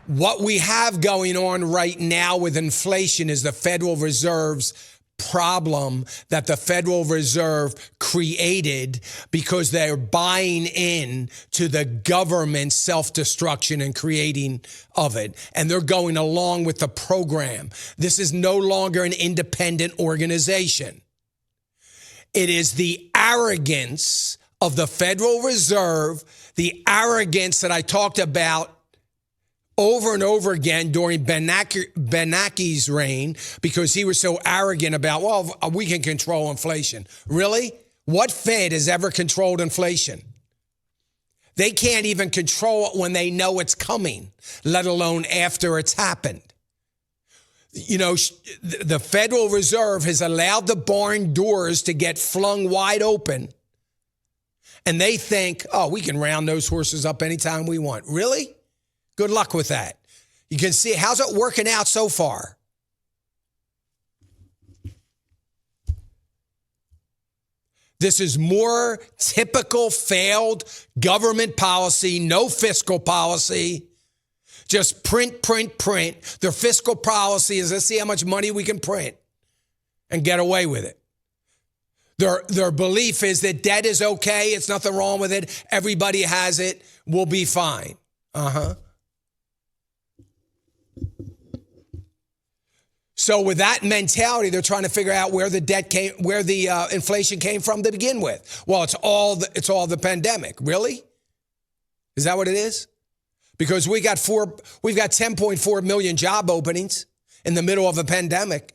What we have going on right now with inflation is the Federal Reserve's problem that the Federal Reserve created because they're buying in to the government's self-destruction and creating of it. And they're going along with the program. This is no longer an independent organization. It is the arrogance of the Federal Reserve, the arrogance that I talked about over and over again during Bernanke's reign, because he was so arrogant about, well, we can control inflation. Really? What Fed has ever controlled inflation? They can't even control it when they know it's coming, let alone after it's happened. You know, the Federal Reserve has allowed the barn doors to get flung wide open, and they think, oh, we can round those horses up anytime we want. Really? Good luck with that. You can see, how's it working out so far? This is more typical failed government policy, no fiscal policy. Just print, print, print. Their fiscal policy is, let's see how much money we can print and get away with it. Their belief is that debt is okay. It's nothing wrong with it. Everybody has it. We'll be fine. So with that mentality, they're trying to figure out where the inflation came from to begin with. Well, it's all the pandemic. Really? Is that what it is? Because we've got 10.4 million job openings in the middle of a pandemic.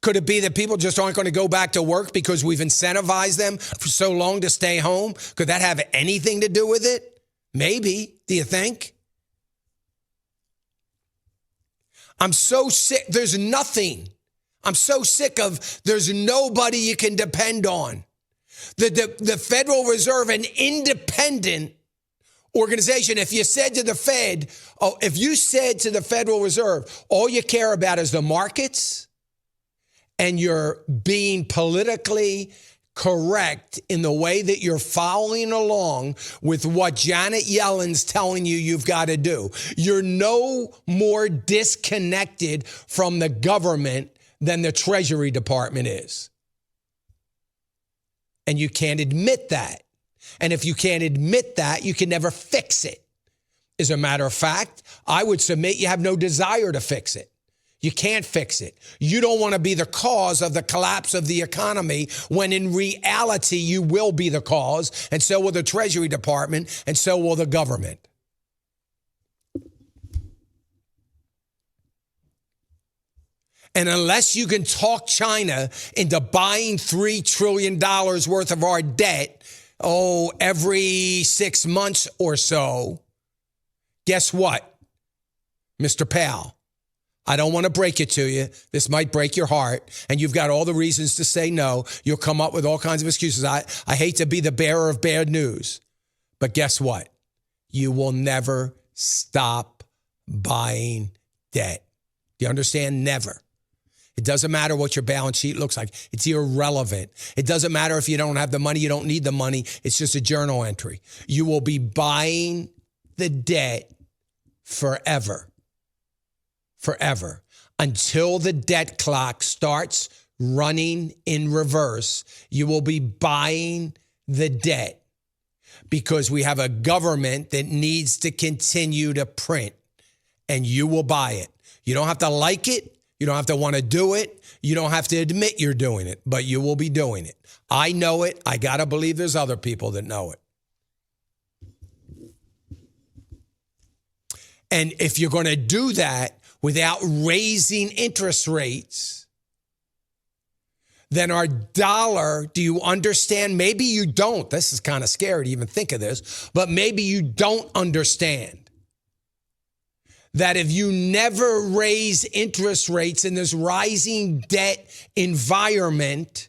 Could it be that people just aren't going to go back to work because we've incentivized them for so long to stay home? Could that have anything to do with it? Maybe. Do you think? I'm so sick. There's nothing. I'm so sick of there's nobody you can depend on. The Federal Reserve, an independent organization, if you said to the Federal Reserve, all you care about is the markets and you're being politically correct in the way that you're following along with what Janet Yellen's telling you you've got to do. You're no more disconnected from the government than the Treasury Department is. And you can't admit that. And if you can't admit that, you can never fix it. As a matter of fact, I would submit you have no desire to fix it. You can't fix it. You don't want to be the cause of the collapse of the economy when in reality you will be the cause, and so will the Treasury Department, and so will the government. And unless you can talk China into buying $3 trillion worth of our debt, every 6 months or so, guess what, Mr. Powell? I don't want to break it to you. This might break your heart, and you've got all the reasons to say no. You'll come up with all kinds of excuses. I hate to be the bearer of bad news, but guess what? You will never stop buying debt. Do you understand? Never. It doesn't matter what your balance sheet looks like. It's irrelevant. It doesn't matter if you don't have the money. You don't need the money. It's just a journal entry. You will be buying the debt forever. Forever, until the debt clock starts running in reverse. You will be buying the debt because we have a government that needs to continue to print, and you will buy it. You don't have to like it. You don't have to want to do it. You don't have to admit you're doing it, but you will be doing it. I know it. I got to believe there's other people that know it. And if you're going to do that without raising interest rates, then our dollar, do you understand? Maybe you don't. This is kind of scary to even think of this, but maybe you don't understand that if you never raise interest rates in this rising debt environment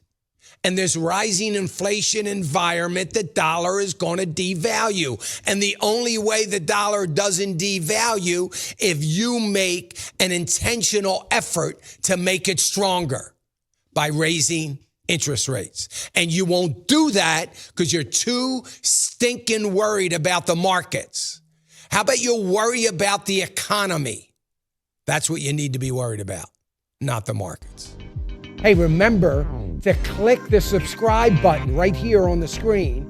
and this rising inflation environment, the dollar is going to devalue. And the only way the dollar doesn't devalue if you make an intentional effort to make it stronger by raising interest rates. And you won't do that because you're too stinking worried about the markets. How about you worry about the economy? That's what you need to be worried about, not the markets. Hey, remember to click the subscribe button right here on the screen.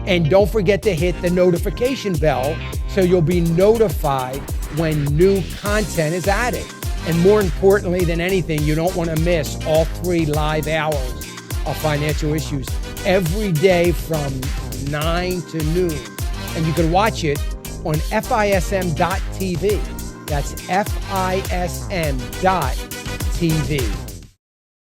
And don't forget to hit the notification bell so you'll be notified when new content is added. And more importantly than anything, you don't want to miss all 3 live hours of Financial Issues every day from 9 to noon. And you can watch it on FISM.tv. That's FISM.tv.